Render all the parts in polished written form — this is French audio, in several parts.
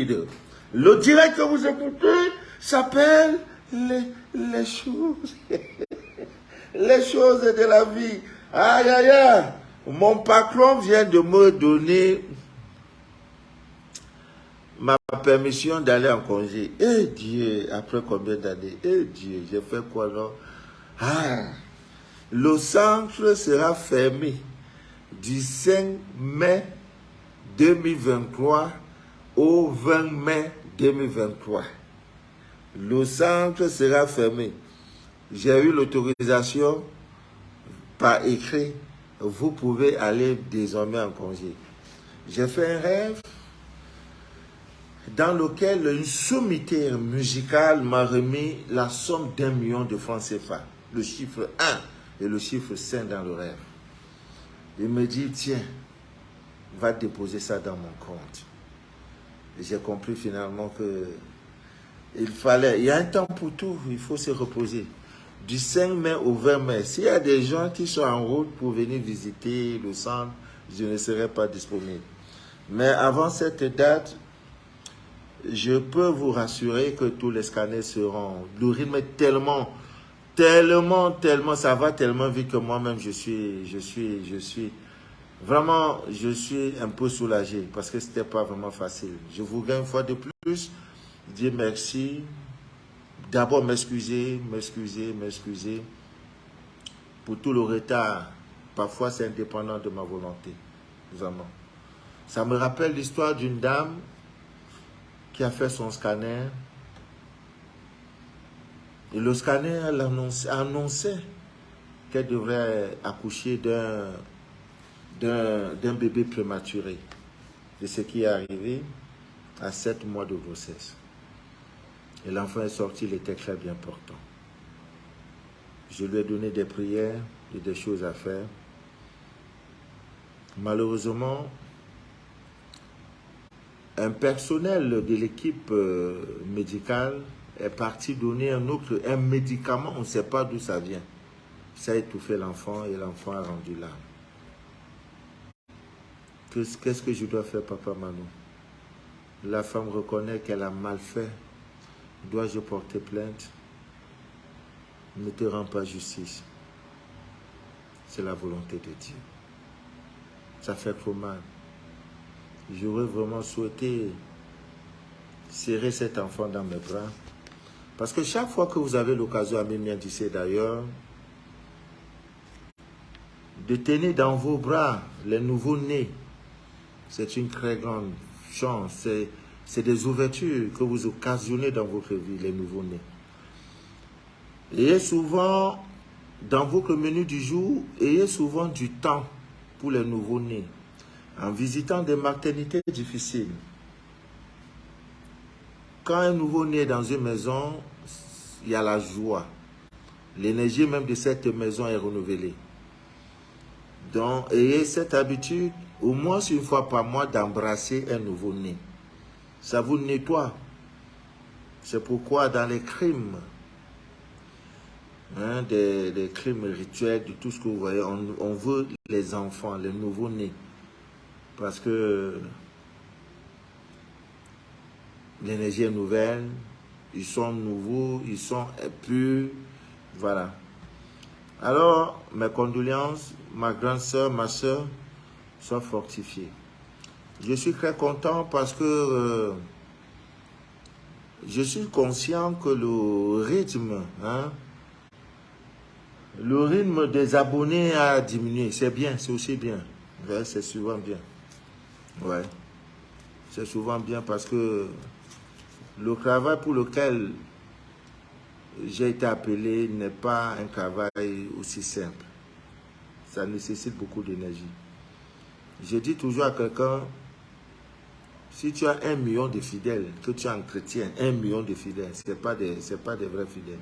rapide. Le direct que vous écoutez s'appelle les choses. Les choses de la vie. Aïe, aïe, aïe. Mon patron vient de me donner ma permission d'aller en congé. Eh Dieu, après combien d'années? Eh Dieu, j'ai fait quoi non? Ah, le centre sera fermé du 5 mai 2023 au 20 mai 2023. Le centre sera fermé. J'ai eu l'autorisation par écrit. Vous pouvez aller désormais en congé. J'ai fait un rêve dans lequel une sommité musicale m'a remis la somme d'1 million de francs CFA. Le chiffre 1 et le chiffre 5 dans le rêve. Il me dit, tiens, va déposer ça dans mon compte. J'ai compris finalement que il y a un temps pour tout, il faut se reposer. Du 5 mai au 20 mai, s'il y a des gens qui sont en route pour venir visiter le centre, je ne serai pas disponible. Mais avant cette date, je peux vous rassurer que tous les scanners seront. Le rythme est tellement, ça va tellement vite que moi-même je suis un peu soulagé parce que c'était pas vraiment facile. Je voudrais une fois de plus dire merci. D'abord m'excuser pour tout le retard. Parfois c'est indépendant de ma volonté. Vraiment. Ça me rappelle l'histoire d'une dame qui a fait son scanner. Et le scanner annonçait qu'elle devrait accoucher d'un bébé prématuré. Et ce qui est arrivé à 7 mois de grossesse. Et l'enfant est sorti, il était très bien portant. Je lui ai donné des prières et des choses à faire. Malheureusement, un personnel de l'équipe médicale est parti donner un médicament, on ne sait pas d'où ça vient. Ça a étouffé l'enfant et l'enfant a rendu l'âme. Qu'est-ce que je dois faire, Papa Manu? La femme reconnaît qu'elle a mal fait. Dois-je porter plainte? Ne te rends pas justice. C'est la volonté de Dieu. Ça fait trop mal. J'aurais vraiment souhaité serrer cet enfant dans mes bras. Parce que chaque fois que vous avez l'occasion, Amina Dissé d'ailleurs, de tenir dans vos bras les nouveaux-nés, c'est une très grande chance. C'est des ouvertures que vous occasionnez dans votre vie, les nouveaux-nés. Ayez souvent, dans votre menu du jour, ayez souvent du temps pour les nouveaux-nés. En visitant des maternités difficiles. Quand un nouveau-né est dans une maison, il y a la joie. L'énergie même de cette maison est renouvelée. Donc, ayez cette habitude, au moins une fois par mois, d'embrasser un nouveau-né. Ça vous nettoie. C'est pourquoi dans les crimes, des crimes rituels, de tout ce que vous voyez, on veut les enfants, les nouveaux-nés. Parce que l'énergie est nouvelle, ils sont nouveaux, ils sont purs, voilà. Alors, mes condoléances, ma grande soeur, ma soeur, sont fortifiées. Je suis très content parce que je suis conscient que le rythme des abonnés a diminué. C'est bien, c'est aussi bien. Ouais, c'est souvent bien. Ouais, c'est souvent bien parce que le travail pour lequel j'ai été appelé n'est pas un travail aussi simple. Ça nécessite beaucoup d'énergie. Je dis toujours à quelqu'un, si tu as 1 million de fidèles, que tu entretiens 1 million de fidèles, ce n'est pas des vrais fidèles.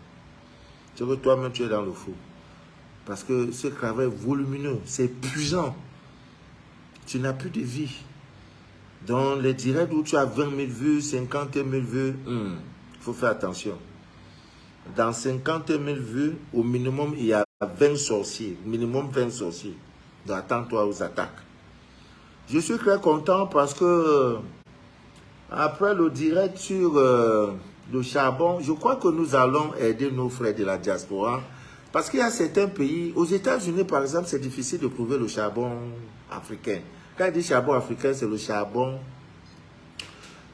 C'est que toi-même tu es dans le faux. Parce que ce travail volumineux, c'est épuisant. Tu n'as plus de vie. Dans les directs où tu as 20 000 vues, 50 000 vues, il faut faire attention. Dans 50 000 vues, au minimum, il y a 20 sorciers. Minimum 20 sorciers. Donc attends-toi aux attaques. Je suis très content parce que Après le direct sur le charbon, je crois que nous allons aider nos frères de la diaspora. Parce qu'il y a certains pays, aux États-Unis par exemple, c'est difficile de trouver le charbon africain. Quand il dit charbon africain, c'est le charbon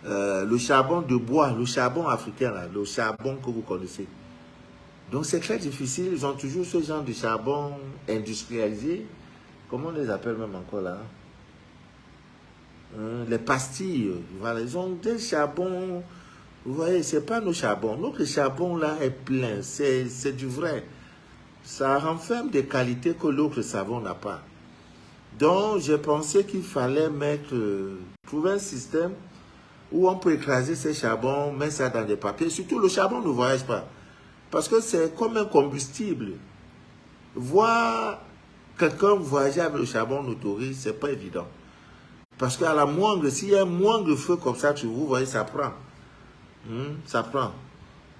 de bois, le charbon africain, là, le charbon que vous connaissez. Donc c'est très difficile, ils ont toujours ce genre de charbon industrialisé. Comment on les appelle même encore là? Les pastilles, voilà, ils ont des charbons, vous voyez, c'est pas nos charbons. Notre charbon là est plein, c'est du vrai. Ça renferme des qualités que l'autre savon n'a pas. Donc j'ai pensé qu'il fallait trouver un système où on peut écraser ces charbons, mettre ça dans des papiers. Surtout le charbon ne voyage pas. Parce que c'est comme un combustible. Voir quelqu'un voyager avec le charbon autorise, c'est pas évident. Parce qu'à la moindre, s'il y a un moindre feu comme ça, vous voyez, ça prend. Ça prend.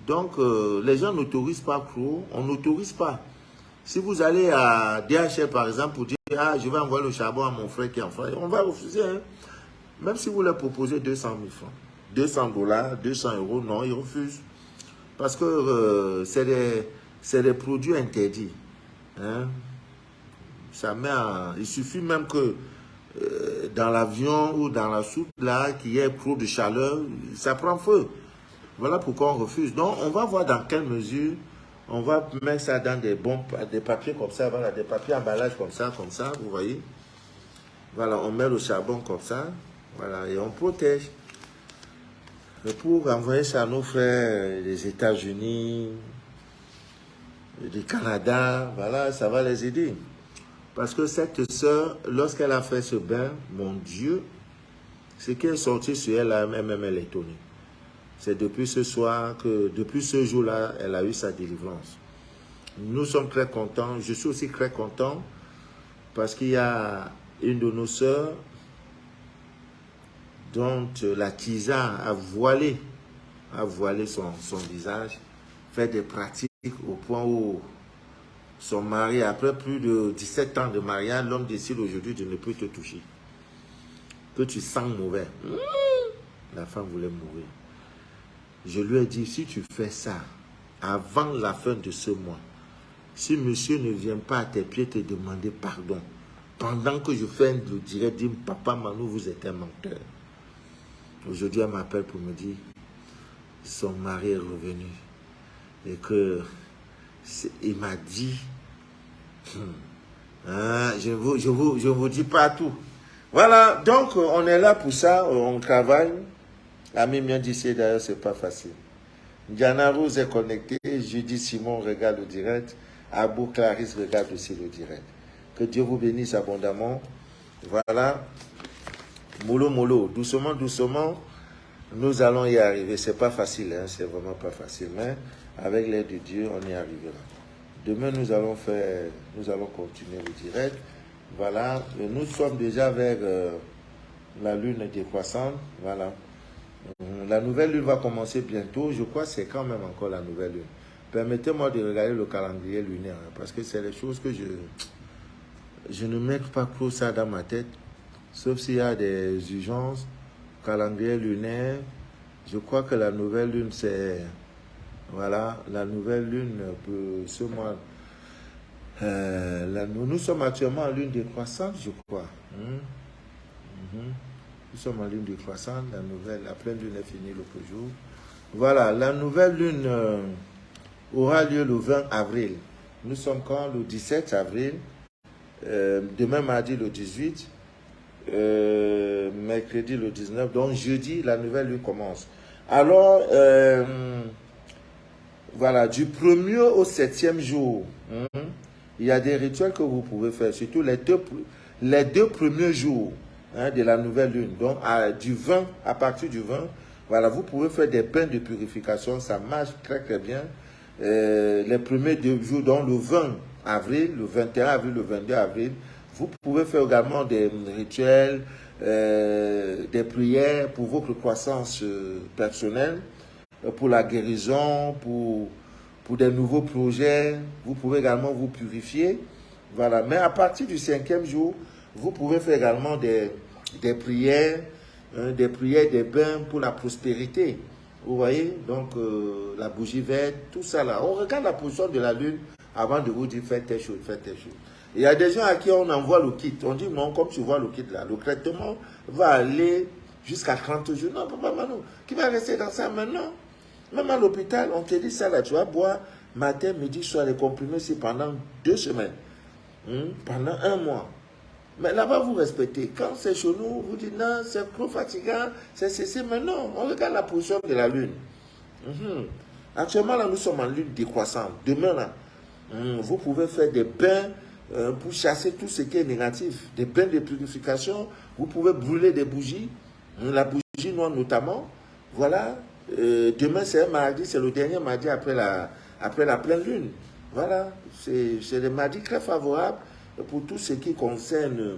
Donc, les gens n'autorisent pas trop, on n'autorise pas. Si vous allez à DHL, par exemple, pour dire, ah, je vais envoyer le charbon à mon frère qui est en France, on va refuser. Hein. Même si vous leur proposez 200 000 francs, 200 $, 200 €, non, ils refusent. Parce que c'est des produits interdits. Hein. Ça met il suffit même que dans l'avion ou dans la soupe, là, qu'il y ait trop de chaleur, ça prend feu. Voilà pourquoi on refuse. Donc, on va voir dans quelle mesure on va mettre ça dans des papiers comme ça, voilà, des papiers emballage comme ça, vous voyez. Voilà, on met le charbon comme ça, voilà, et on protège. Et pour envoyer ça à nos frères des États-Unis, du Canada, voilà, ça va les aider. Parce que cette sœur, lorsqu'elle a fait ce bain, mon Dieu, ce qui est sorti sur elle, elle est étonnée. C'est depuis ce soir depuis ce jour-là, elle a eu sa délivrance. Nous sommes très contents. Je suis aussi très content parce qu'il y a une de nos sœurs dont la tisane a voilé son visage, fait des pratiques au point où son mari, après plus de 17 ans de mariage, l'homme décide aujourd'hui de ne plus te toucher. Que tu sens mauvais. La femme voulait mourir. Je lui ai dit, si tu fais ça, avant la fin de ce mois, si monsieur ne vient pas à tes pieds te demander pardon, pendant que je fais le direct, dit, papa Manu, vous êtes un menteur. Aujourd'hui, elle m'appelle pour me dire, son mari est revenu. Et que, il m'a dit, je ne vous dis pas tout. Voilà, donc on est là pour ça, on travaille. Ami bien d'ici, d'ailleurs, c'est pas facile. Diana Rose est connectée, Judy Simon regarde le direct, Abou Clarisse regarde aussi le direct. Que Dieu vous bénisse abondamment. Voilà. Mollo, mollo, doucement, doucement, nous allons y arriver. C'est pas facile, hein, c'est vraiment pas facile, mais avec l'aide de Dieu, on y arrivera. Demain, nous allons continuer le direct. Voilà. Et nous sommes déjà vers la lune décroissante. Voilà. La nouvelle lune va commencer bientôt. Je crois que c'est quand même encore la nouvelle lune. Permettez-moi de regarder le calendrier lunaire, hein, parce que c'est les choses que je ne mets pas trop ça dans ma tête. Sauf s'il y a des urgences. Calendrier lunaire. Je crois que la nouvelle lune, c'est... Voilà, la nouvelle lune pour ce mois. Nous sommes actuellement en lune décroissante, je crois. Nous sommes en lune décroissante, la pleine lune est finie le jour. Voilà, la nouvelle lune aura lieu le 20 avril. Nous sommes quand? Le 17 avril. Demain, mardi, le 18. Mercredi, le 19. Donc, jeudi, la nouvelle lune commence. Alors, voilà, du 1er au 7e jour, il y a des rituels que vous pouvez faire, surtout les deux premiers jours. De la nouvelle lune. Donc, à partir du 20, voilà, vous pouvez faire des bains de purification. Ça marche très, très bien. Les premiers 2 jours, donc le 20 avril, le 21 avril, le 22 avril, vous pouvez faire également des rituels, des prières pour votre croissance personnelle, pour la guérison, pour des nouveaux projets. Vous pouvez également vous purifier. Voilà. Mais à partir du 5e jour, vous pouvez faire également des prières des prières, des bains pour la prospérité. Vous voyez, donc la bougie verte, tout ça là. On regarde la position de la lune avant de vous dire faites telle chose, faites telle chose. Il y a des gens à qui on envoie le kit. On dit non, comme tu vois le kit là, le traitement va aller jusqu'à 30 jours. Non, papa Mano, qui va rester dans ça maintenant? Même à l'hôpital, on te dit ça là, tu vas boire matin, midi, soir les comprimés, c'est pendant 2 semaines, pendant 1 mois. Mais là-bas, vous respectez. Quand c'est chez nous, vous dites non, c'est trop fatigant, c'est ceci. Mais non, on regarde la position de la lune. Actuellement, là, nous sommes en lune décroissante. Demain, là, vous pouvez faire des bains pour chasser tout ce qui est négatif. Des bains de purification. Vous pouvez brûler des bougies. La bougie noire notamment. Voilà. Demain, c'est un mardi. C'est le dernier mardi après la pleine lune. Voilà. C'est des mardis très favorables pour tout ce qui concerne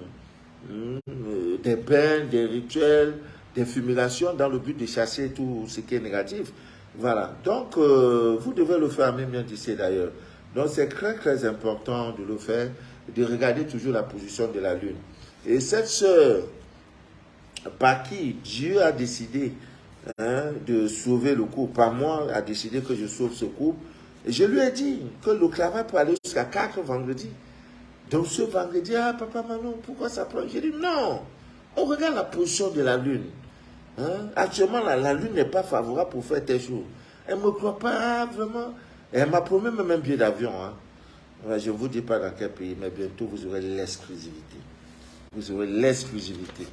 des bains, des rituels, des fumigations dans le but de chasser tout ce qui est négatif. Voilà. Donc, vous devez le faire même bien d'ici d'ailleurs. Donc, c'est très, très important de le faire, de regarder toujours la position de la lune. Et cette sœur, par qui Dieu a décidé de sauver le couple, par moi, a décidé que je sauve ce couple, et je lui ai dit que le travail peut aller jusqu'à 4 vendredis. Donc, ce vendredi, ah, papa Manon, pourquoi ça prend? J'ai dit non. On regarde la position de la lune. Actuellement, la lune n'est pas favorable pour faire tes jours. Elle ne me croit pas vraiment. Elle m'a promis même un billet d'avion. Je ne vous dis pas dans quel pays, mais bientôt vous aurez l'exclusivité. Vous aurez l'exclusivité.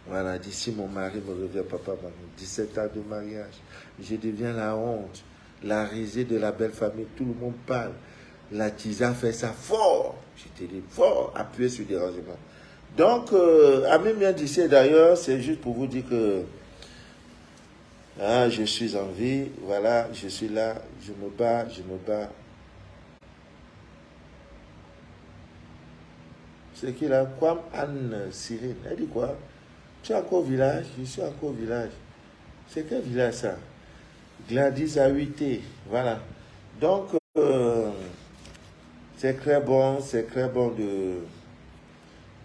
Voilà, d'ici mon mari me revient, papa Manon, 17 ans de mariage. Je deviens la honte, la risée de la belle famille. Tout le monde parle. La Tisa fait ça fort. Je te dis fort, appuyé sur des rangements. Donc, Ami bien d'ici d'ailleurs, c'est juste pour vous dire que je suis en vie, voilà, je suis là, je me bats. C'est qui là? Kwam Anne Cyrine. Elle dit quoi? Tu es encore au village? Je suis encore au village. C'est quel village ça? Gladys Ahuité, voilà. Donc, c'est très bon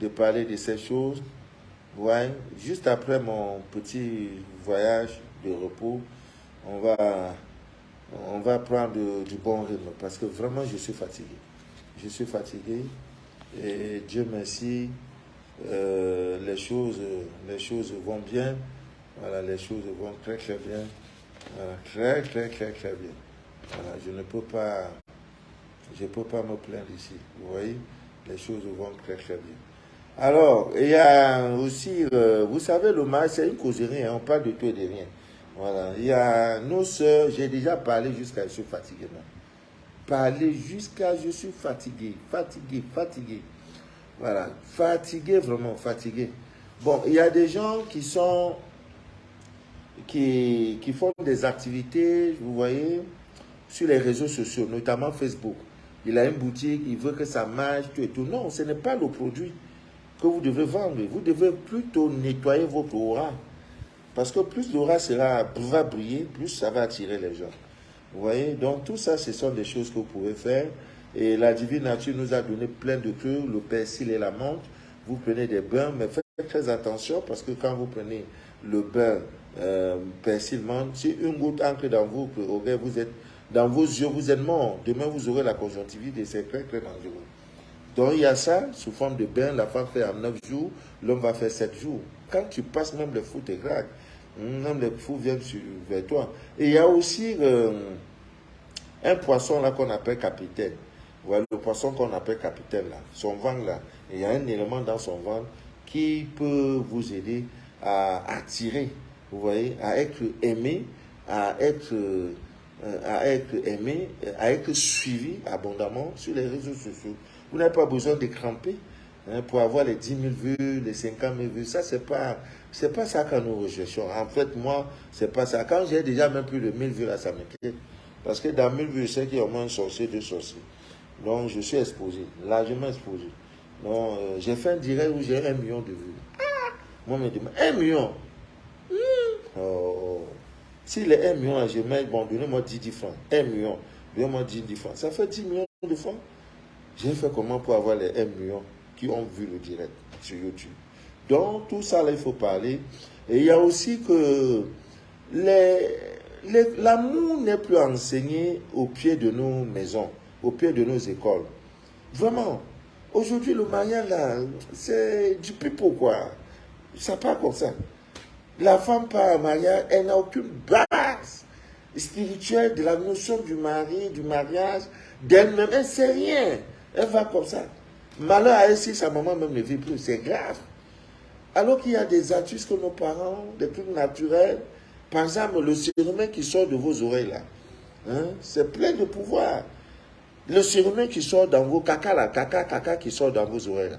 de parler de ces choses. Ouais, juste après mon petit voyage de repos, on va prendre du bon rythme parce que vraiment je suis fatigué. Je suis fatigué et Dieu merci, les choses vont bien. Voilà, les choses vont très très bien. Voilà, très très très très bien. Voilà, je peux pas me plaindre ici. Vous voyez, les choses vont très très bien. Alors, il y a aussi, vous savez, le mariage, c'est une causerie, on parle de tout et de rien. Voilà, il y a nos soeurs, j'ai déjà parlé jusqu'à je suis fatigué. Parler jusqu'à je suis fatigué. Voilà, fatigué, vraiment fatigué. Bon, il y a des gens qui font des activités, vous voyez, sur les réseaux sociaux, notamment Facebook. Il a une boutique, il veut que ça marche, tout et tout. Non, ce n'est pas le produit que vous devez vendre. Vous devez plutôt nettoyer votre aura. Parce que plus l'aura va briller, plus ça va attirer les gens. Vous voyez? Donc tout ça, ce sont des choses que vous pouvez faire. Et la divine nature nous a donné plein de trucs, le persil et la menthe. Vous prenez des bains, mais faites très attention parce que quand vous prenez le bain persil menthe, si une goutte entre dans vous, vous êtes dans vos yeux, vous êtes mort. Demain, vous aurez la conjonctivite et c'est très très dangereux. Donc il y a ça, sous forme de bain, la femme fait en 9 jours, l'homme va faire 7 jours. Quand tu passes, même les fous te craquent. Même les fous viennent vers toi. Et il y a aussi un poisson là qu'on appelle capitaine. Voilà, le poisson qu'on appelle capitaine là, son ventre là, il y a un élément dans son ventre qui peut vous aider à attirer, vous voyez, à être aimé, à être suivi abondamment sur les réseaux sociaux. Vous n'avez pas besoin de cramper pour avoir les 10 000 vues, les 50 000 vues. Ça, c'est pas ça que nous recherchons. En fait, moi, c'est pas ça. Quand j'ai déjà même plus de 1000 vues, là, ça m'inquiète. Parce que dans 1000 vues, je sais qu'il y a au moins un sorcier, 2 sorciers. Donc, je suis exposé, largement exposé. Donc, j'ai fait un direct où j'ai 1 million de vues. Moi, je me dis, 1 million. Oh. Si les 1 million, je mets, bon, donnez-moi 10 francs. 1 million, donnez-moi 10 francs. Ça fait 10 millions de francs. J'ai fait comment pour avoir les 1 million qui ont vu le direct sur YouTube? Donc, tout ça, là, il faut parler. Et il y a aussi que l'amour n'est plus enseigné au pied de nos maisons, au pied de nos écoles. Vraiment. Aujourd'hui, le mariage, là, c'est du pipeau, quoi. Ça part comme ça. La femme part en mariage, elle n'a aucune base spirituelle de la notion du mari, du mariage, d'elle-même. Elle ne sait rien. Elle va comme ça. Malheur à elle si sa maman même ne vit plus. C'est grave. Alors qu'il y a des astuces que nos parents, des trucs naturels, par exemple, le cérumen qui sort de vos oreilles là, hein, c'est plein de pouvoir. Le cérumen qui sort dans vos caca là, caca qui sort dans vos oreilles là.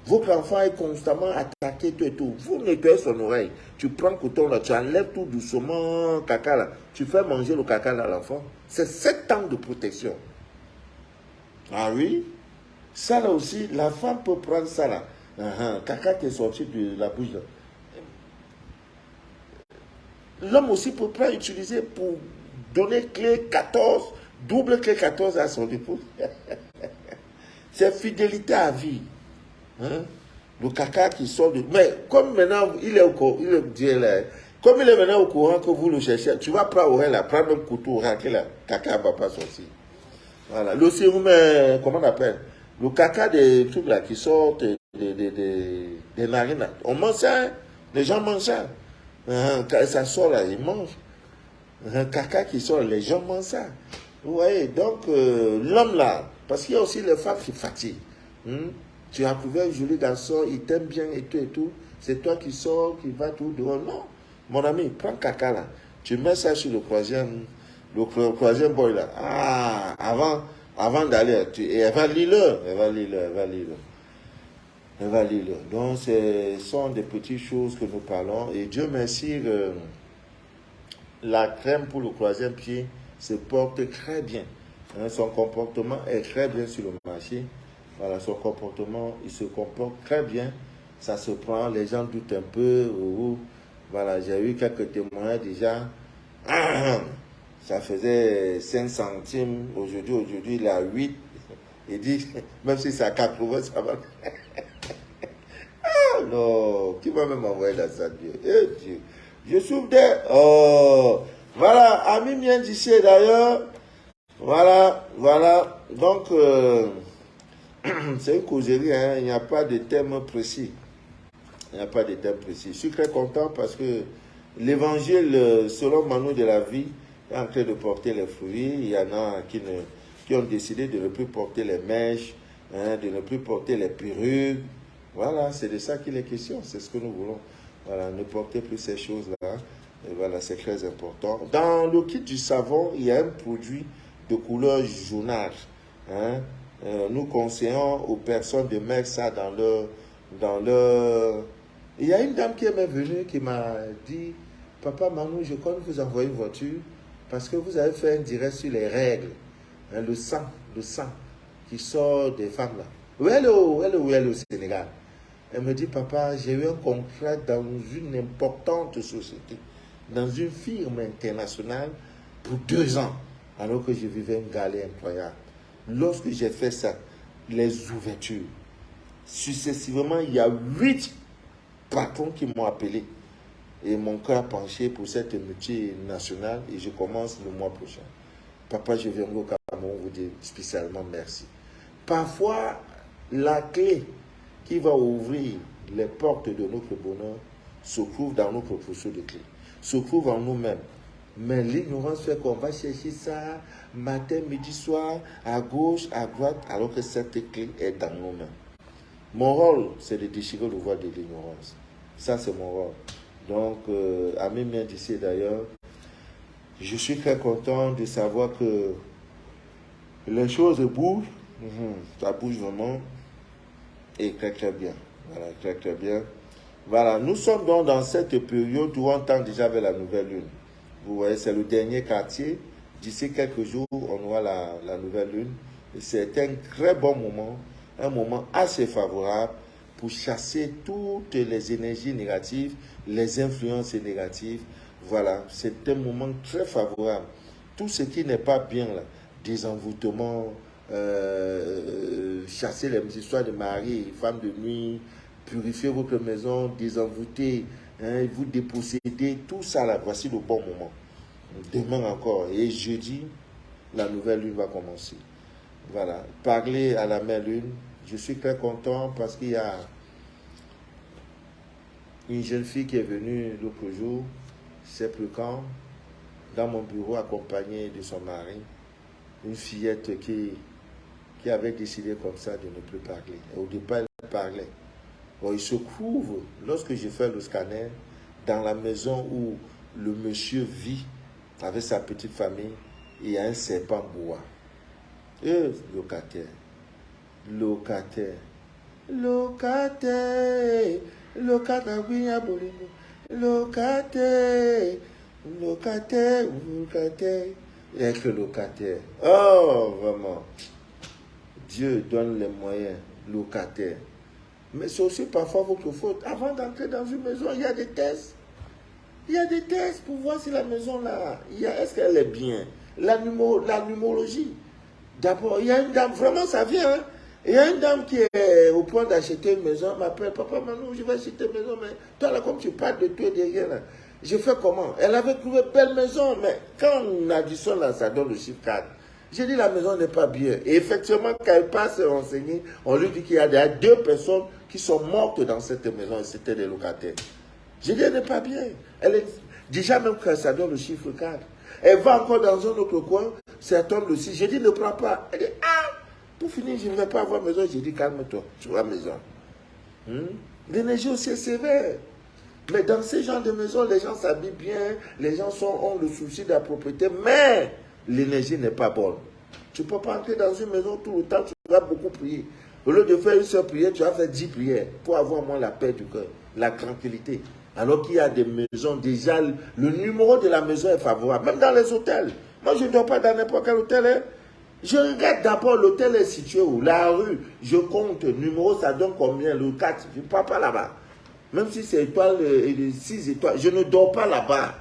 Votre enfant est constamment attaqué, tout et tout. Vous nettoyez son oreille. Tu prends le coton là, tu enlèves tout doucement, caca là. Tu fais manger le caca là à l'enfant. C'est 7 ans de protection. Ah oui? Ça là aussi, la femme peut prendre ça là. Caca qui est sorti de la bouche là. L'homme aussi peut pas utiliser pour donner clé 14, double clé 14 à son épouse. C'est fidélité à vie. Hein? Le caca qui sort de... Mais comme maintenant, il est au courant, comme il est maintenant au courant que vous le cherchez, tu vas prendre prendre un couteau, que le caca ne va pas sortir. Voilà. Le sérum, comment on appelle? Le caca des trucs là qui sortent des narines là. On mange ça, hein? Les gens mangent ça. Quand ça sort là, ils mangent. Un caca qui sort, les gens mangent ça. Vous voyez, donc l'homme là, parce qu'il y a aussi les femmes qui fatiguent. Tu as trouvé un joli garçon, il t'aime bien et tout. C'est toi qui sors, qui va tout dehors. Non, mon ami, prends caca là. Tu mets ça sur le troisième boy là. Ah, avant d'aller, et elle va lire. Donc, ce sont des petites choses que nous parlons. Et Dieu merci, la crème pour le troisième pied se porte très bien. Son comportement est très bien sur le marché. Voilà, son comportement, il se comporte très bien. Ça se prend, les gens doutent un peu. Voilà, j'ai eu quelques témoignages déjà. Ça faisait 5 centimes. Aujourd'hui, il a 8. Il dit, même si c'est à 80, ça va. Non, qui va même envoyer dans ça, Dieu? Eh, Dieu. Je souffre de... Oh, voilà, ami mien d'ici d'ailleurs. Voilà. Donc, c'est une causerie, hein. Il n'y a pas de thème précis. Je suis très content parce que l'évangile, selon Manu de la vie, est en train de porter les fruits. Il y en a qui ont décidé de ne plus porter les mèches, hein, de ne plus porter les perruques. Voilà, c'est de ça qu'il est question, c'est ce que nous voulons. Voilà, ne portez plus ces choses-là. Et voilà, c'est très important. Dans le kit du savon, il y a un produit de couleur jaunâtre. Hein. Nous conseillons aux personnes de mettre ça dans leur... Il y a une dame qui est venue qui m'a dit, Papa Manu, je compte vous envoyer une voiture parce que vous avez fait un direct sur les règles. Hein, le sang qui sort des femmes là. Où elle est au Sénégal. Elle me dit, papa, j'ai eu un contrat dans une importante société, dans une firme internationale pour 2 ans, alors que je vivais une galère incroyable. Lorsque j'ai fait ça, les ouvertures, successivement, il y a 8 patrons qui m'ont appelé. Et mon cœur a penché pour cette multinationale et je commence le mois prochain. Papa, je viens au Cameroun vous dire spécialement merci. Parfois, la clé qui va ouvrir les portes de notre bonheur se trouve dans notre trousseau de clés, se trouve en nous-mêmes. Mais l'ignorance fait qu'on va chercher ça matin, midi, soir, à gauche, à droite, alors que cette clé est dans nos mains. Mon rôle, c'est de déchirer le voile de l'ignorance. Ça, c'est mon rôle. Donc, ami mien d'ici d'ailleurs, je suis très content de savoir que les choses bougent. Ça bouge vraiment. Et très très bien. Voilà, très très bien. Voilà, nous sommes donc dans cette période où on tend déjà vers la nouvelle lune. Vous voyez, c'est le dernier quartier. D'ici quelques jours, on aura la nouvelle lune. C'est un très bon moment, un moment assez favorable pour chasser toutes les énergies négatives, les influences négatives. Voilà, c'est un moment très favorable. Tout ce qui n'est pas bien là, désenvoûtement, chasser les histoires de mari, femme de nuit, purifiez votre maison, désenvoûtez, hein, vous dépossédez, tout ça là, voici le bon moment. Demain encore, et jeudi, la nouvelle lune va commencer. Voilà, parler à la mère lune, je suis très content parce qu'il y a une jeune fille qui est venue l'autre jour, je ne sais plus quand, dans mon bureau accompagnée de son mari, une fillette qui avait décidé comme ça de ne plus parler. Et au départ, elle parlait. Bon, il se trouve, lorsque j'ai fait le scanner, dans la maison où le monsieur vit avec sa petite famille, il y a un serpent bois. Et locataire, locataire, locataire, locataire, oui, locataire, locataire, locataire, il n'y a que locataire. Oh, vraiment. Dieu donne les moyens, locataire. Mais c'est aussi parfois votre faute. Avant d'entrer dans une maison, il y a des tests. Il y a des tests pour voir si la maison là, est-ce qu'elle est bien. La numérologie. D'abord, il y a une dame, vraiment ça vient. Hein? Il y a une dame qui est au point d'acheter une maison. Elle m'appelle, papa Manou, je vais acheter une maison. Mais toi là, comme tu parles de toi derrière là, je fais comment? Elle avait trouvé une belle maison, mais quand on additionne là, ça donne le chiffre 4. J'ai dit la maison n'est pas bien. Et effectivement, quand elle passe se renseigner, on lui dit qu'il y a déjà 2 personnes qui sont mortes dans cette maison et c'était des locataires. J'ai dit elle n'est pas bien. Elle est déjà même quand ça donne le chiffre 4. Elle va encore dans un autre coin, ça tombe le 6. J'ai dit ne prends pas. Elle dit pour finir, je ne vais pas avoir maison. J'ai dit calme-toi, tu vois maison. L'énergie aussi est sévère. Mais dans ces genres de maisons, les gens s'habillent bien, les gens ont le souci de la propriété, mais l'énergie n'est pas bonne. Tu ne peux pas entrer dans une maison tout le temps, tu vas beaucoup prier. Au lieu de faire une seule prière, tu vas faire 10 prières pour avoir moins la paix du cœur, la tranquillité. Alors qu'il y a des maisons, déjà, le numéro de la maison est favorable, même dans les hôtels. Moi, je ne dors pas dans n'importe quel hôtel. Hein. Je regarde d'abord l'hôtel est situé où, la rue, je compte, numéro, ça donne combien, le 4, je ne pars pas là-bas. Même si c'est étoile et 6 étoiles, je ne dors pas là-bas.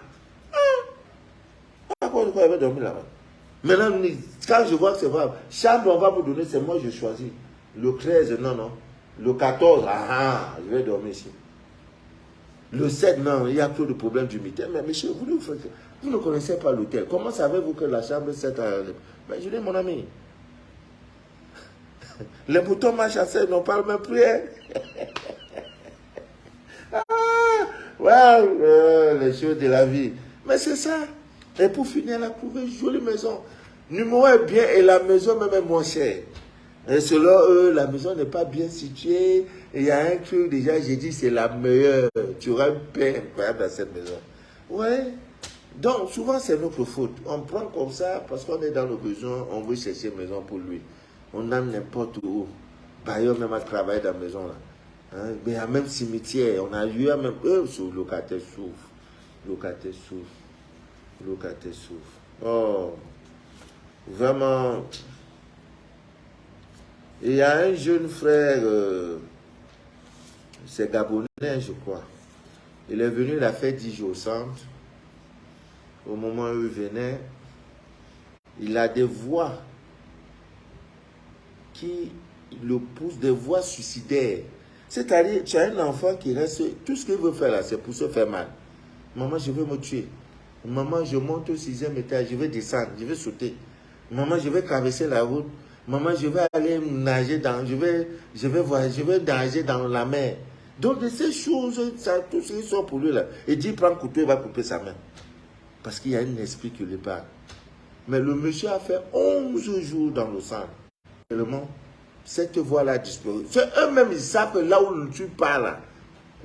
Pourquoi je vais dormir là-bas? Maintenant, quand je vois que c'est vrai, chambre, on va me donner, c'est moi je choisis. Le 13, non, non. Le 14, je vais dormir ici. Le 7, non, il y a trop de problèmes d'humidité. Mais monsieur, vous ne connaissez pas l'hôtel. Comment savez-vous que la chambre 7 a... Ben, je dis, mon ami, les boutons marchent à 7, n'ont pas le même prix. Les choses de la vie. Mais c'est ça. Et pour finir, elle a trouvé une jolie maison. Numéro est bien et la maison même est moins chère. Et selon eux, la maison n'est pas bien située. Et il y a un truc, déjà, j'ai dit, c'est la meilleure. Tu auras une paix incroyable dans cette maison. Ouais. Donc, souvent, c'est notre faute. On prend comme ça parce qu'on est dans le besoin, on veut chercher une maison pour lui. On a n'importe où. Bailleur même à travailler dans la maison là. Hein? Mais il y a même cimetière. On a eu même eux, le locataire souffre. Locataire souffre. Locataire souffre. Oh. Vraiment. Il y a un jeune frère, c'est Gabonais, je crois. Il est venu, il a fait 10 jours au centre. Au moment où il venait, il a des voix qui le poussent, des voix suicidaires. C'est-à-dire, tu as un enfant qui reste, tout ce qu'il veut faire là, c'est pour se faire mal. Maman, je vais me tuer. Maman, je monte au 6e étage, je vais descendre, je vais sauter. Maman, je vais traverser la route. Maman, je vais aller nager dans, je vais nager dans la mer. Donc, de ces choses, ça, tout ce qui sont pour lui là. Il dit, prends un couteau, il va couper sa main. Parce qu'il y a un esprit qui lui parle. Mais le monsieur a fait 11 jours dans le sang. Tellement, cette voix-là a disparu. C'est eux-mêmes, ils savent que là où tu parles,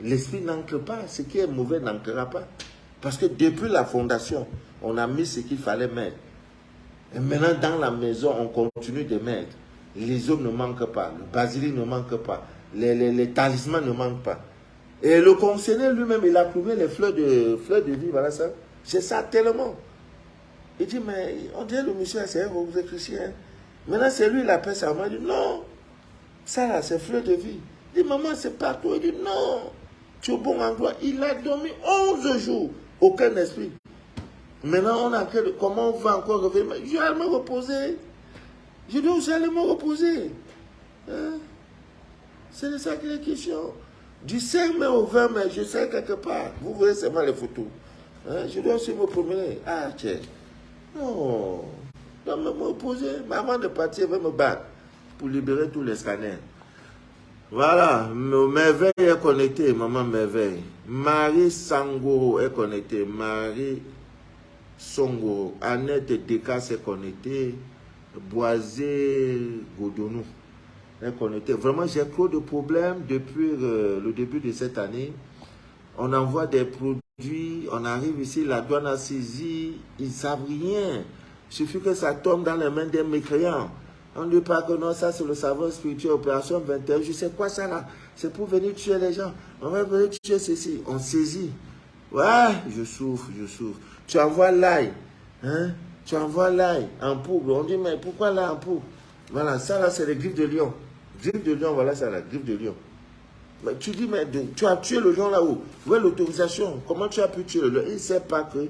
l'esprit n'ancre pas. Ce qui est mauvais n'ancrera pas. Parce que depuis la fondation, on a mis ce qu'il fallait mettre. Et maintenant, dans la maison, on continue de mettre. Les hommes ne manquent pas. Le basilic ne manque pas. Les talismans ne manquent pas. Et le conseiller lui-même, il a trouvé les fleurs de vie. Voilà ça. C'est ça tellement. Il dit, mais on dirait le monsieur, c'est vous êtes chrétien. Maintenant, c'est lui, il appelle sa maman. Il dit, non. Ça là, c'est fleurs de vie. Il dit, maman, c'est partout. Il dit, non. Tu es au bon endroit. Il a dormi 11 jours. Aucun esprit. Maintenant, on a comment on va encore revenir? Je vais aller me reposer. Je dis, je vais aller me reposer. Hein? C'est de ça qu'il est question. Du 5 mai au 20 mai, je sais quelque part. Vous voyez seulement les photos. Hein, je dois aussi me promener. Ah, tiens. Non. Je dois me poser. Mais avant de partir, je vais me battre pour libérer tous les scanners. Voilà. Merveille est connectée. Maman Merveille. Marie Sangoro est connectée. Marie Songoro. Annette Dekas est connectée. Boisé Godonou est connecté. Vraiment, j'ai trop de problèmes depuis le début de cette année. On envoie des produits, on arrive ici, la douane a saisi, ils ne savent rien. Il suffit que ça tombe dans les mains des mécréants. On ne dit pas que non, ça c'est le savoir spirituel, opération 21. Je sais quoi ça là? C'est pour venir tuer les gens. On va venir tuer ceci. On saisit. Ouais, je souffre, je souffre. Tu envoies l'ail. Hein? Tu envoies l'ail en poudre. On dit, mais pourquoi l'ail en poudre? Voilà, ça là, c'est les griffes de lion. Griffes de lion, voilà ça, la griffe de lion. Mais tu dis, mais tu as tué le lion là-haut. Où est l'autorisation? Comment tu as pu tuer le lion? Il ne sait pas que,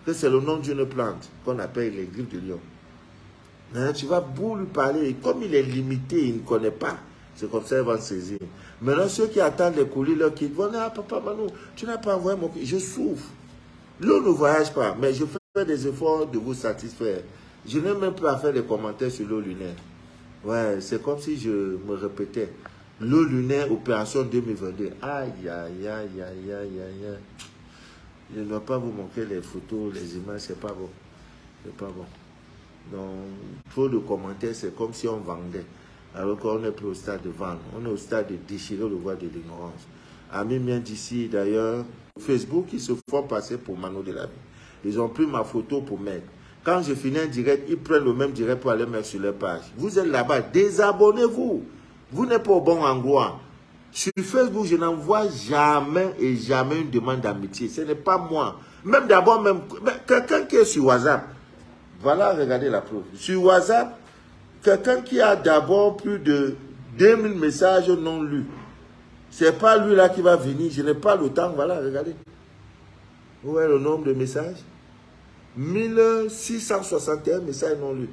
que c'est le nom d'une plante qu'on appelle les griffes de lion. Hein, tu vas beau lui parler. Et comme il est limité, il ne connaît pas. C'est comme ça qu'il va saisir. Maintenant, ceux qui attendent les colis, leur kit, vont dire, ah papa Manou, tu n'as pas envoyé mon kit. Je souffre. L'eau ne voyage pas, mais je fais des efforts de vous satisfaire. Je n'ai même pas à faire des commentaires sur l'eau lunaire. Ouais, c'est comme si je me répétais. L'eau lunaire, opération 2022. Aïe, aïe, aïe, aïe, aïe, aïe, aïe. Je ne dois pas vous montrer les photos, les images, c'est pas bon. C'est pas bon. Donc, trop de commentaires, c'est comme si on vendait. Alors qu'on n'est plus au stade de vendre. On est au stade de déchirer le voile de l'ignorance. Amis miens d'ici, d'ailleurs, Facebook, ils se font passer pour Mano de la vie. Ils ont pris ma photo pour mettre. Quand je finis un direct, ils prennent le même direct pour aller mettre sur leur page. Vous êtes là-bas, désabonnez-vous. Vous n'êtes pas au bon endroit. Sur Facebook, je n'envoie jamais et jamais une demande d'amitié. Ce n'est pas moi. Même d'abord, même quelqu'un qui est sur WhatsApp. Voilà, regardez la preuve. Sur WhatsApp, quelqu'un qui a d'abord plus de 2000 messages non lus. Ce n'est pas lui là qui va venir. Je n'ai pas le temps. Voilà, regardez. Où est le nombre de messages? 1661 messages non lus.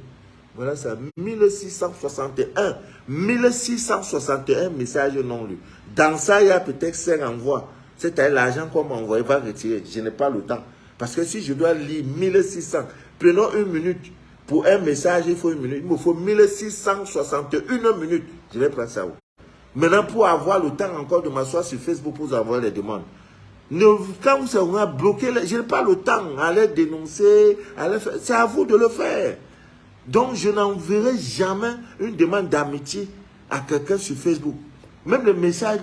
Voilà ça. 1661. 1661 messages non lus. Dans ça, il y a peut-être 5 envois. C'est-à-dire l'argent qu'on m'a envoyé va retirer. Je n'ai pas le temps. Parce que si je dois lire 1600, prenons une minute. Pour un message, il faut une minute. Il me faut 1661 minutes. Je vais prendre ça où? Maintenant, pour avoir le temps encore de m'asseoir sur Facebook pour envoyer les demandes. Quand vous serez bloqué, je n'ai pas le temps à les dénoncer. C'est à vous de le faire. Donc, je n'enverrai jamais une demande d'amitié à quelqu'un sur Facebook. Même le message,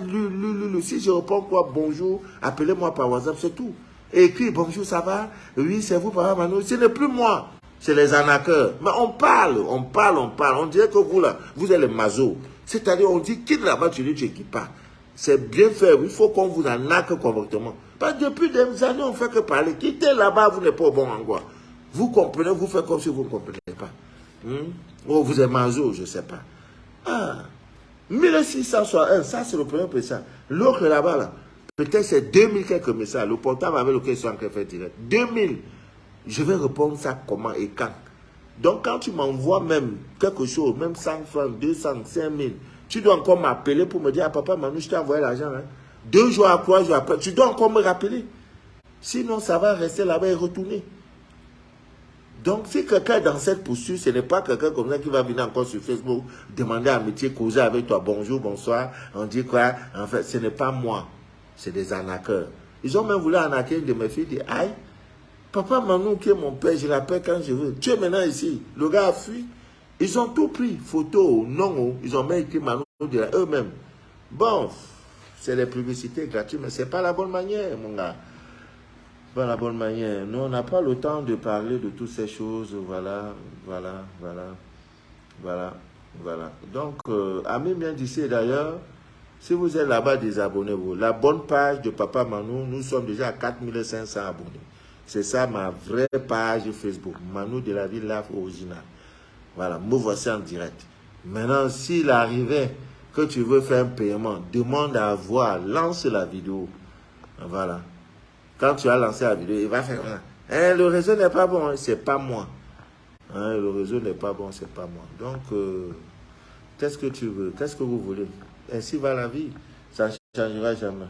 si je réponds quoi, bonjour, appelez-moi par WhatsApp, c'est tout. Écrit, bonjour, ça va? Oui, c'est vous, papa Mano. Ce n'est plus moi. C'est les arnaqueurs. Mais on parle. On dirait que vous, là, vous êtes les mazos. C'est-à-dire, on dit, quitte là-bas, tu dis, tu n'équipes pas. C'est bien fait. Il faut qu'on vous arnaque correctement. Parce que depuis des années, on ne fait que parler. Quittez là-bas, vous n'êtes pas au bon endroit. Vous comprenez, vous faites comme si vous ne comprenez pas. Oh, vous êtes mazo, je ne sais pas. Ah, 1661, ça c'est le premier message. L'autre là-bas, là, peut-être c'est 2000 quelques messages. Le portable avec lequel ils sont en train de faire direct. 2000. Je vais répondre ça comment et quand. Donc, quand tu m'envoies même quelque chose, même 100 francs, 200, 5000, tu dois encore m'appeler pour me dire, ah, papa, Manu, je t'ai envoyé l'argent. Hein. 2 jours à 3 jours après, tu dois encore me rappeler. Sinon, ça va rester là-bas et retourner. Donc, si quelqu'un est dans cette posture, ce n'est pas quelqu'un comme ça qui va venir encore sur Facebook, demander amitié, causer avec toi, bonjour, bonsoir, on dit quoi? En fait, ce n'est pas moi. C'est des arnaqueurs. Ils ont même voulu arnaquer une de mes filles, dit, aïe, papa Manou, qui est mon père, je l'appelle quand je veux. Tu es maintenant ici. Le gars a fui. Ils ont tout pris. Photo, nom, ils ont même écrit Manou de eux-mêmes. Bon, c'est des publicités gratuites, mais ce n'est pas la bonne manière, mon gars. Pas la bonne manière. Nous, on n'a pas le temps de parler de toutes ces choses. Voilà. Donc, amis bien d'ici d'ailleurs, si vous êtes là-bas, désabonnez-vous. La bonne page de Papa Manou, nous sommes déjà à 4500 abonnés. C'est ça ma vraie page Facebook. Manou de la ville Laf original. Voilà, me voici en direct. Maintenant, s'il arrivait que tu veux faire un paiement, demande à voir, lance la vidéo. Voilà. Quand tu as lancé la vidéo, il va faire hein, le réseau n'est pas bon, hein, c'est pas moi. Hein, le réseau n'est pas bon, c'est pas moi. Donc, qu'est-ce que tu veux? Qu'est-ce que vous voulez? Ainsi va la vie. Ça ne changera jamais.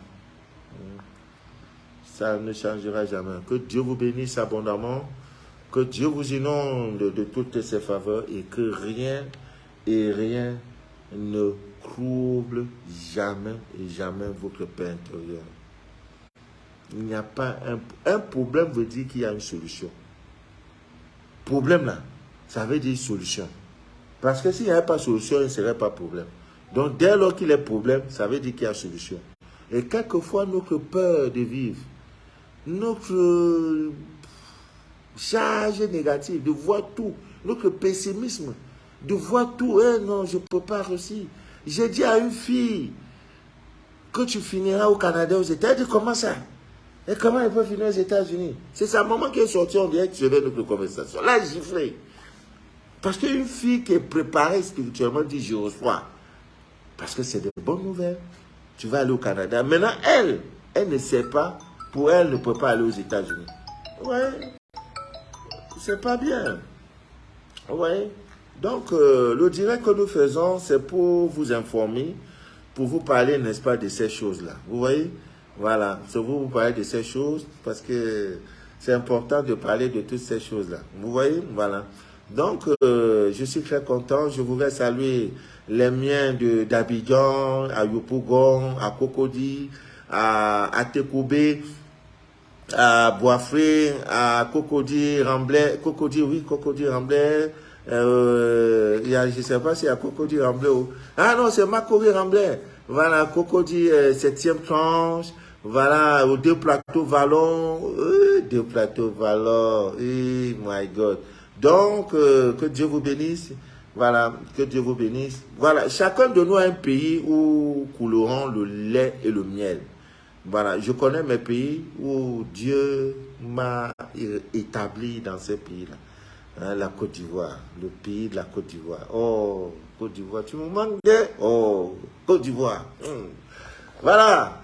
Ça ne changera jamais. Que Dieu vous bénisse abondamment. Que Dieu vous inonde de toutes ses faveurs et que rien et rien ne trouble jamais et jamais votre paix intérieure. Il n'y a pas un problème veut dire qu'il y a une solution. Problème là, ça veut dire solution. Parce que s'il n'y avait pas de solution, il ne serait pas problème. Donc dès lors qu'il y a problème, ça veut dire qu'il y a solution. Et quelquefois, notre peur de vivre, notre charge négative, de voir tout, notre pessimisme, de voir tout, non, je ne peux pas réussir. J'ai dit à une fille que tu finiras au Canada, aux États-Unis. Elle dit, comment ça? Et comment elle peut finir aux États-Unis? C'est sa maman qui est sortie en direct, je vais notre conversation. Là, j'ai giflé. Parce qu'une fille qui est préparée spirituellement dit, je reçois. Parce que c'est de bonnes nouvelles. Tu vas aller au Canada. Maintenant, elle ne sait pas. Pour elle, ne peut pas aller aux États-Unis. Ouais. C'est pas bien. Ouais. Donc, le direct que nous faisons, c'est pour vous informer, pour vous parler, n'est-ce pas, de ces choses-là. Vous voyez? Voilà. C'est pour vous parler de ces choses, parce que c'est important de parler de toutes ces choses-là. Vous voyez? Voilà. Donc, je suis très content. Je voudrais saluer les miens d'Abidjan, à Yopougon, à Cocody, à Tekoubé, à Boisfré, à Cocody, Ramblay. Cocody, oui, Cocody, Ramblay. Je ne sais pas si c'est à Cocody, Ramblay. Ah non, c'est Macori, Ramblay. Voilà, Cocody, 7e tranche. Voilà, aux 2 plateaux Vallon. 2 plateaux Vallon. Oh my God. Donc, que Dieu vous bénisse. Voilà, que Dieu vous bénisse. Voilà, chacun de nous a un pays où couleront le lait et le miel. Voilà, je connais mes pays où Dieu m'a établi dans ces pays-là. Hein, la Côte d'Ivoire, le pays de la Côte d'Ivoire. Oh, Côte d'Ivoire, tu me manques de... Oh, Côte d'Ivoire. Voilà.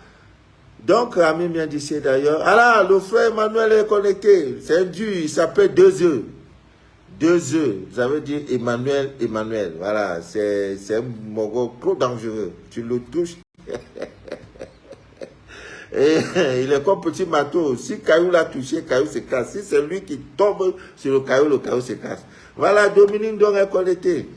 Donc, ami bien d'ici d'ailleurs. Ah là, le frère Emmanuel est connecté. C'est Dieu, il s'appelle 2 œufs. 2 œufs, ça veut dire Emmanuel. Voilà, c'est un mogo trop dangereux. Tu le touches. Et il est comme petit bateau. Si Caillou l'a touché, Caillou se casse. Si c'est lui qui tombe sur le Caillou se casse. Voilà, Dominique donc est connecté.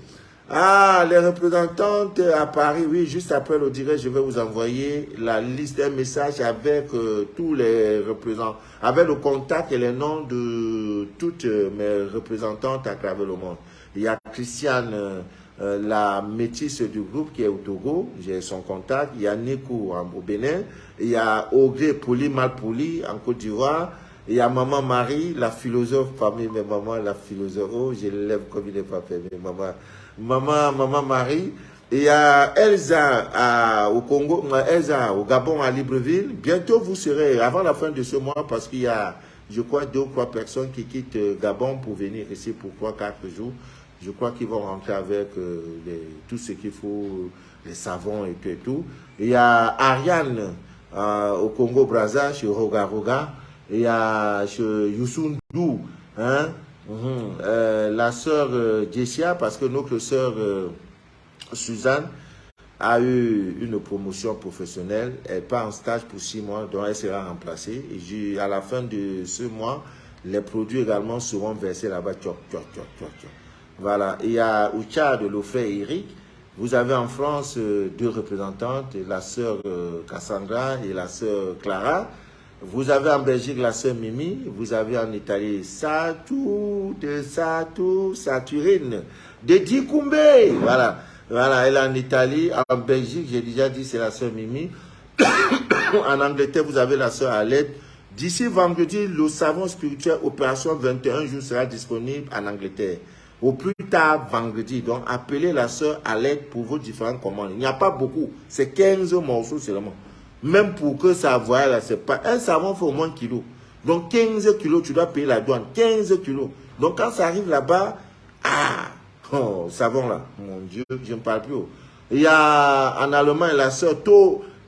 Ah, les représentantes à Paris, oui, juste après le direct, je vais vous envoyer la liste, un message avec tous les représentants, avec le contact et les noms de toutes mes représentantes à travers le monde. Il y a Christiane, la métisse du groupe qui est au Togo, j'ai son contact. Il y a Nico au Bénin. Il y a Augré Poli Malpoli en Côte d'Ivoire. Il y a Maman Marie, la philosophe parmi mes mamans, la philosophe. Oh, je l'élève comme il n'est pas fait, mais Maman Marie. Il y a Elsa au Congo, Elsa au Gabon à Libreville. Bientôt vous serez, avant la fin de ce mois, parce qu'il y a, je crois, 2 ou 3 personnes qui quittent Gabon pour venir ici pour 3-4 jours. Je crois qu'ils vont rentrer avec tout ce qu'il faut, les savons et tout. Il y a Ariane au Congo-Brazza, chez Roga Roga. Il y a chez Youssou, hein, la sœur Jessia, parce que notre sœur Suzanne a eu une promotion professionnelle. Elle part en stage pour 6 mois, donc elle sera remplacée. Et à la fin de ce mois, les produits également seront versés là-bas. Voilà. Il y a au Tchad le frère Eric. Vous avez en France 2 représentantes, la sœur Cassandra et la sœur Clara. Vous avez en Belgique la sœur Mimi. Vous avez en Italie Saturine de Dikoumbe. Voilà. Voilà, elle est en Italie. En Belgique, j'ai déjà dit, c'est la sœur Mimi. En Angleterre, vous avez la sœur Alette. D'ici vendredi, le savon spirituel Opération 21 jours sera disponible en Angleterre. Au plus tard vendredi. Donc, appelez la sœur Alette pour vos différentes commandes. Il n'y a pas beaucoup. C'est 15 morceaux seulement. Même pour que ça voie là, c'est pas... Un savon fait au moins 1 kilo. Donc, 15 kilos, tu dois payer la douane. 15 kilos. Donc, quand ça arrive là-bas, oh, savon là. Mon Dieu, je ne parle plus. Il y a en Allemagne la sœur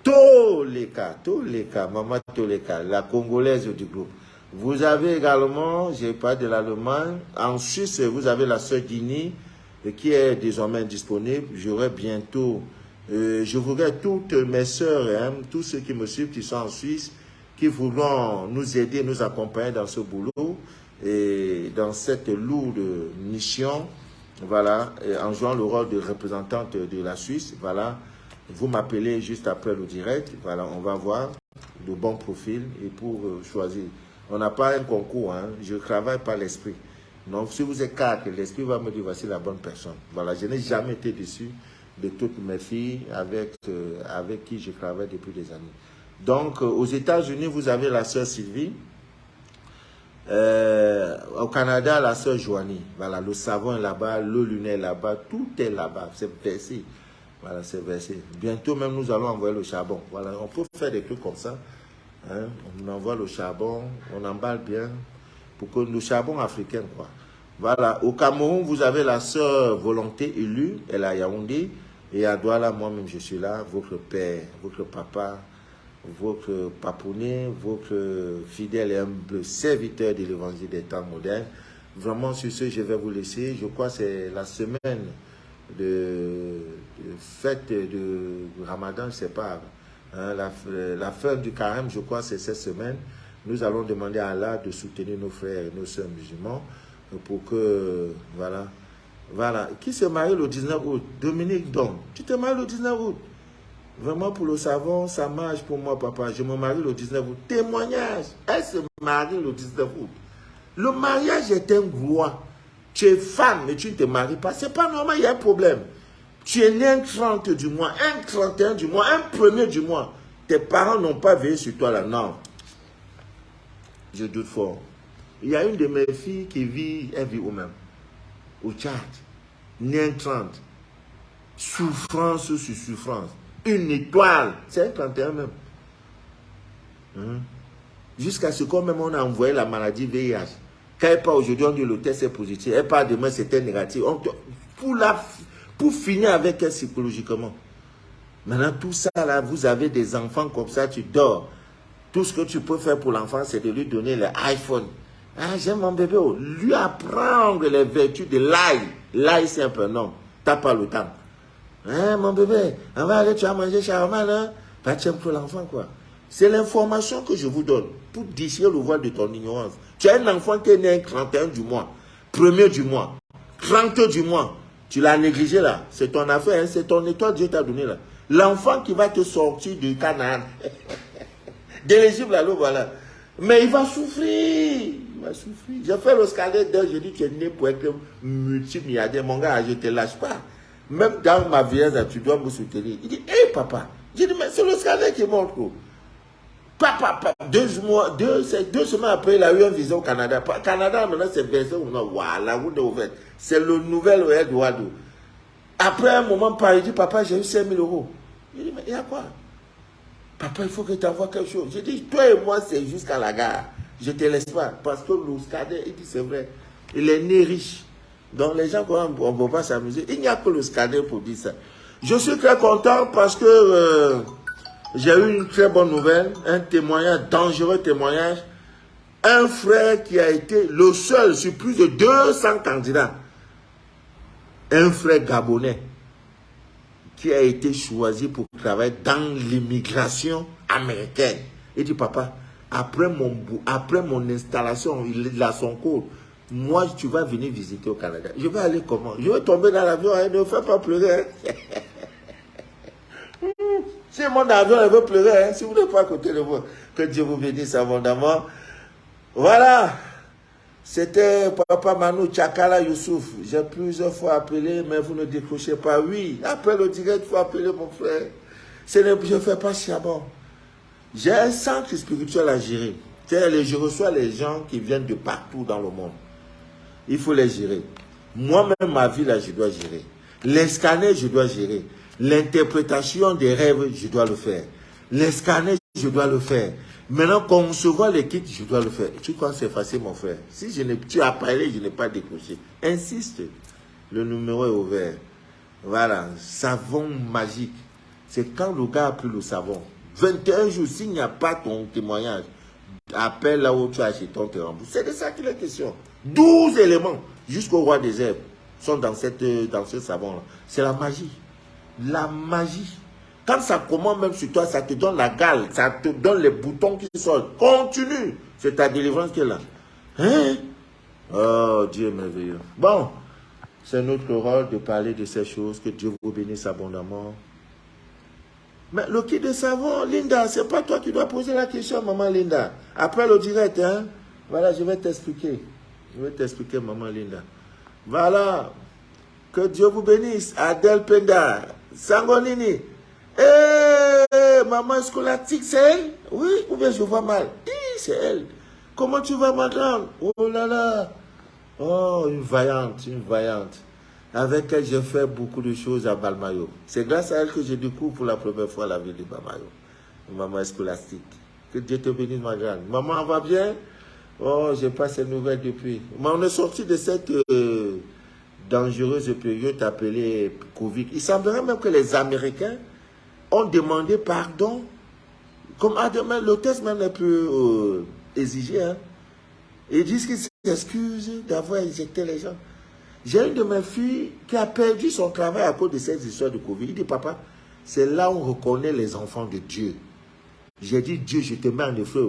Toleka, Maman Toleka, la Congolaise du groupe. Vous avez également, j'ai parlé de l'Allemagne, en Suisse, vous avez la sœur Guinée, qui est désormais disponible. J'aurai bientôt Je voudrais toutes mes sœurs, hein, tous ceux qui me suivent, qui sont en Suisse, qui voudront nous aider, nous accompagner dans ce boulot et dans cette lourde mission, voilà, en jouant le rôle de représentante de la Suisse, voilà. Vous m'appelez juste après le direct, voilà, on va voir de bons profils et pour choisir. On n'a pas un concours, hein, je travaille par l'esprit. Donc, si vous êtes quatre, l'esprit va me dire voici la bonne personne. Voilà, je n'ai jamais été déçu de toutes mes filles avec qui je travaille depuis des années. Donc, aux États-Unis, vous avez la sœur Sylvie. Au Canada, la sœur Joanie. Voilà, le savon est là-bas, le lunet est là-bas, tout est là-bas. C'est versé. Voilà, c'est versé. Bientôt même, nous allons envoyer le charbon. Voilà, on peut faire des trucs comme ça. Hein? On envoie le charbon, on emballe bien pour que le charbon africain, quoi. Voilà, au Cameroun, vous avez la sœur Volonté élue, elle est à Yaoundé. Et à Douala, moi-même, je suis là, votre père, votre papa, votre papounet, votre fidèle et humble serviteur de l'évangile des temps modernes. Vraiment, sur ce, je vais vous laisser. Je crois que c'est la semaine de fête de Ramadan, je ne sais pas. Hein, la fin du carême, je crois, c'est cette semaine. Nous allons demander à Allah de soutenir nos frères et nos sœurs musulmans pour que, voilà. Qui se marie le 19 août? Dominique Dom. Tu te maries le 19 août? Vraiment, pour le savon, ça marche pour moi, papa. Je me marie le 19 août. Témoignage. Elle se marie le 19 août. Le mariage est un droit. Tu es femme, mais tu ne te maries pas. Ce n'est pas normal, il y a un problème. Tu es né un 30 du mois, un 31 du mois, un 1er du mois. Tes parents n'ont pas veillé sur toi là. Non. Je doute fort. Il y a une de mes filles qui vit, elle vit où même? Au Tchad. Né un 30. Souffrance sur souffrance. Une étoile. C'est un 31 même. Jusqu'à ce qu'on même on a envoyé la maladie VIH. Quand elle part aujourd'hui, on dit le test est positif. Elle part demain, c'était négatif. Pour finir avec elle psychologiquement. Maintenant, tout ça là, vous avez des enfants comme ça, tu dors. Tout ce que tu peux faire pour l'enfant, c'est de lui donner l'iPhone. Ah, j'aime mon bébé. Lui apprendre les vertus de l'ail. L'ail, c'est un peu non. T'as pas le temps. Hein, mon bébé, on va aller, tu vas manger shawarma, là. Bah, tu aimes pour l'enfant, quoi. C'est l'information que je vous donne pour déchirer le voile de ton ignorance. Tu as un enfant qui est né un 31 du mois, 1er du mois, 30 du mois. Tu l'as négligé, là. C'est ton affaire, hein? C'est ton étoile que Dieu t'a donné, là. L'enfant qui va te sortir du Canaan. De l'Égypte, là, voilà. Mais il va souffrir. Il va souffrir. J'ai fait le scandale je dis, tu es né pour être multimilliardaire. Mon gars, je ne te lâche pas. Même dans ma vieillesse, tu dois me soutenir. Il dit, hé, papa. J'ai dit, mais c'est le scandale qui montre. Papa, 2 semaines après, il a eu un visa au Canada. Canada, maintenant, c'est versé ou non. Waouh, la route est ouverte. C'est le nouvel Eduardo. Après un moment, il dit, papa, j'ai eu 5 000 euros. Il dit, mais il y a quoi? Papa, il faut que tu envoies quelque chose. J'ai dit, toi et moi, c'est jusqu'à la gare. Je ne te laisse pas. Parce que l'Ouscadet, il dit, c'est vrai. Il est né riche. Donc, les gens, on ne peut pas s'amuser. Il n'y a que l'Ouscadet pour dire ça. Je suis très content parce que j'ai eu une très bonne nouvelle. Un témoignage, dangereux témoignage. Un frère qui a été le seul sur plus de 200 candidats. Un frère gabonais qui a été choisi pour travailler dans l'immigration américaine. Il dit, papa, après mon installation, il a son cours. Moi, tu vas venir visiter au Canada. Je vais aller comment? Je vais tomber dans l'avion, hein, ne fais pas pleurer. Hein. Si mon avion elle veut pleurer, hein, si vous n'êtes pas à côté de moi, que Dieu vous bénisse abondamment. Voilà. C'était Papa Manu Tchakala Youssouf. J'ai plusieurs fois appelé, mais vous ne décrochez pas. Oui, après le direct, il faut appeler mon frère. Je ne fais pas chiabon. J'ai un centre spirituel à gérer. Je reçois les gens qui viennent de partout dans le monde. Il faut les gérer. Moi-même, ma vie, là, je dois gérer. Les scanners, je dois gérer. L'interprétation des rêves, je dois le faire. Les scanners, je dois le faire. Maintenant, concevoir les kits, je dois le faire. Tu crois que c'est facile, mon frère? Si tu as parlé, je n'ai pas décroché. Insiste. Le numéro est ouvert. Voilà. Savon magique. C'est quand le gars a pris le savon. 21 jours, s'il n'y a pas ton témoignage, appelle là où tu as acheté ton te rembourse. C'est de ça qu'il est question. 12 éléments jusqu'au roi des herbes sont dans ce savon-là. C'est la magie. La magie. Quand ça commence même sur toi, ça te donne la gale, ça te donne les boutons qui sortent. Continue. C'est ta délivrance qui est là. Hein? Oh, Dieu est merveilleux. Bon, c'est notre rôle de parler de ces choses. Que Dieu vous bénisse abondamment. Mais le kit de savon, Linda, c'est pas toi qui dois poser la question, maman Linda. Après le direct, hein? Voilà, je vais t'expliquer. Je vais t'expliquer, maman Linda. Voilà. Que Dieu vous bénisse. Adèle Penda. Sangonini. Maman scolastique, c'est elle? Oui, ou bien je vois mal? Oui, c'est elle. Comment tu vas, madame? Oh là là. Oh, une vaillante, une vaillante. Avec elle, j'ai fait beaucoup de choses à Balmayo. C'est grâce à elle que je découvre pour la première fois la ville de Balmayo. Maman scolastique. Que Dieu te bénisse, ma grande. Maman va bien? Oh, j'ai pas ces nouvelles depuis. Mais on est sorti de cette dangereuse période appelée Covid. Il semblerait même que les Américains ont demandé pardon. Comme à demain, le test même n'est plus exigé. Hein. Ils disent qu'ils s'excusent d'avoir injecté les gens. J'ai une de mes filles qui a perdu son travail à cause de cette histoire de Covid. Il dit, papa, c'est là où on reconnaît les enfants de Dieu. J'ai dit, Dieu, je te mets en effet.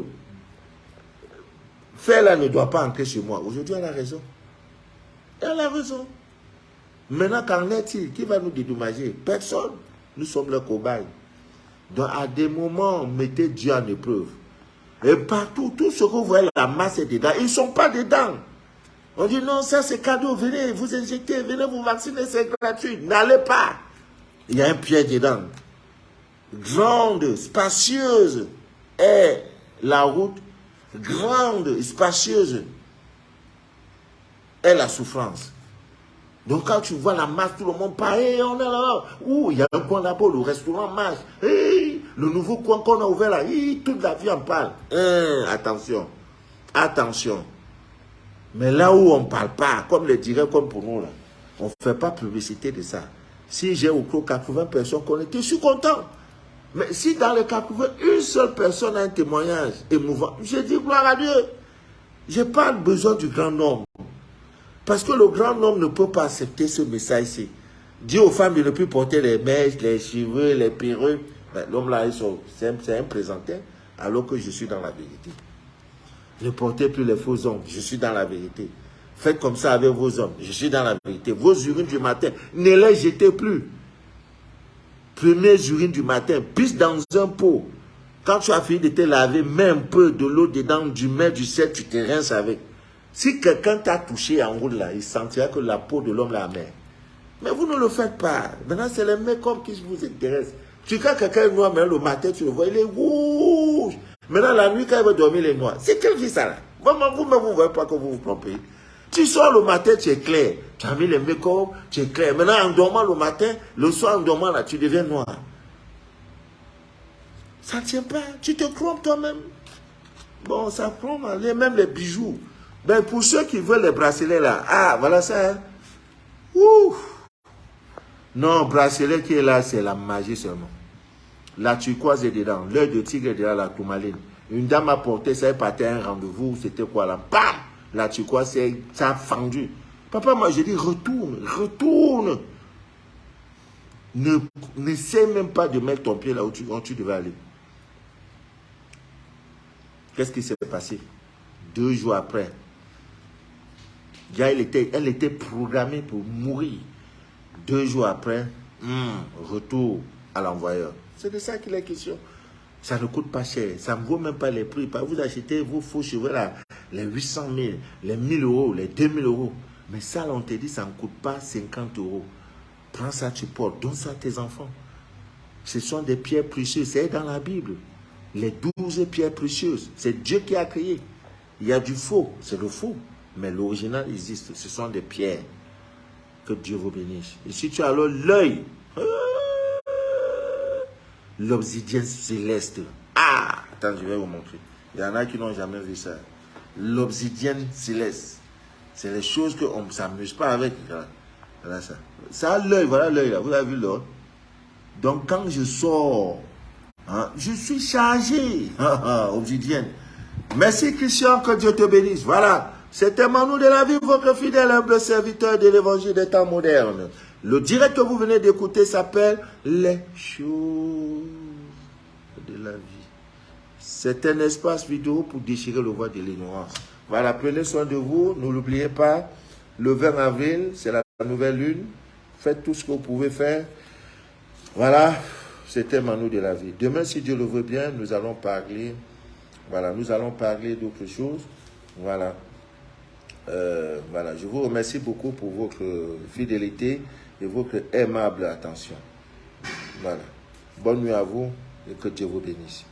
Faire-là ne doit pas entrer chez moi. Aujourd'hui, elle a raison. Elle a raison. Maintenant, qu'en est-il? Qui va nous dédommager? Personne. Nous sommes leurs cobayes. Donc, à des moments, mettez Dieu en épreuve. Et partout, tout ce que vous voyez, la masse est dedans. Ils ne sont pas dedans. On dit non, ça c'est cadeau, venez vous injecter, venez vous vacciner, c'est gratuit. N'allez pas. Il y a un piège dedans. Grande, spacieuse est la route. Grande, spacieuse est la souffrance. Donc quand tu vois la masse, tout le monde parle, hey, on est là. Ouh, il y a un coin là-bas, le restaurant marche. Hey, le nouveau coin qu'on a ouvert là, hey, toute la vie en parle. Attention, attention. Mais là où on ne parle pas, comme le dirait comme pour nous, là, on ne fait pas publicité de ça. Si j'ai au clos 80 personnes connectées, je suis content. Mais si dans les 80, une seule personne a un témoignage émouvant, je dis gloire à Dieu. Je n'ai pas besoin du grand nombre. Parce que le grand nombre ne peut pas accepter ce message-ci. Dire aux femmes de ne plus porter les mèches, les cheveux, les perruques. Ben, l'homme là, c'est un présenté, alors que je suis dans la vérité. Ne portez plus les faux ongles, je suis dans la vérité. Faites comme ça avec vos hommes, je suis dans la vérité. Vos urines du matin, ne les jetez plus. Premières urines du matin, pisse dans un pot. Quand tu as fini de te laver, mets un peu de l'eau dedans, du mets, du sel, tu te rinces avec. Si quelqu'un t'a touché en route là, il sentira que la peau de l'homme là est. Mais vous ne le faites pas. Maintenant, c'est les make-up qui vous intéressent. Tu quand quelqu'un est noir, mais le matin, tu le vois, il est rouge. Maintenant, la nuit, quand il va dormir, il est noir. C'est quelle vie ça là? Vous-même, vous ne voyez pas que vous vous trompez. Tu sors le matin, tu es clair. Tu as mis les make-up, tu es clair. Maintenant, en dormant le matin, le soir, en dormant là, tu deviens noir. Ça ne tient pas. Tu te crompes toi-même. Bon, ça prend même les bijoux. Ben, pour ceux qui veulent les bracelets là, ah, voilà ça. Hein? Ouh. Non, bracelet qui est là, c'est la magie seulement. La turquoise est dedans, l'œil de tigre est dedans, la tourmaline. Une dame a porté, ça est parti à un rendez-vous, c'était quoi là? Bam! La turquoise, ça a fendu. Papa, moi je dis, retourne, retourne. N'essaie même pas de mettre ton pied là où tu devais aller. Qu'est-ce qui s'est passé? 2 jours après, elle était programmée pour mourir. 2 jours après, retour à l'envoyeur. C'est de ça qu'il est question. Ça ne coûte pas cher. Ça ne vaut même pas les prix. Vous achetez vos faux cheveux là, les 800 000, les 1000 euros, les 2000 euros. Mais ça, là, on te dit, ça ne coûte pas 50 euros. Prends ça, tu portes. Donne ça à tes enfants. Ce sont des pierres précieuses. C'est dans la Bible. Les 12 pierres précieuses. C'est Dieu qui a créé. Il y a du faux. C'est le faux. Mais l'original existe. Ce sont des pierres. Que Dieu vous bénisse. Et si tu as l'œil, l'obsidienne céleste. Ah, attends, je vais vous montrer. Il y en a qui n'ont jamais vu ça. L'obsidienne céleste. C'est les choses qu'on ne s'amuse pas avec. Voilà ça. Ça a l'œil, voilà l'œil là. Vous avez vu l'œil? Donc quand je sors, hein, je suis chargé. Obsidienne. Merci Christian, que Dieu te bénisse. Voilà. C'était Manu de la vie, votre fidèle humble serviteur de l'évangile des temps modernes. Le direct que vous venez d'écouter s'appelle Les choses de la vie. C'est un espace vidéo pour déchirer le voile de l'ignorance. Voilà, prenez soin de vous. Ne l'oubliez pas, le 20 avril, c'est la nouvelle lune. Faites tout ce que vous pouvez faire. Voilà, c'était Manu de la vie. Demain, si Dieu le veut bien, nous allons parler. Voilà, nous allons parler d'autre chose. Voilà. Voilà, je vous remercie beaucoup pour votre fidélité et votre aimable attention. Voilà. Bonne nuit à vous et que Dieu vous bénisse.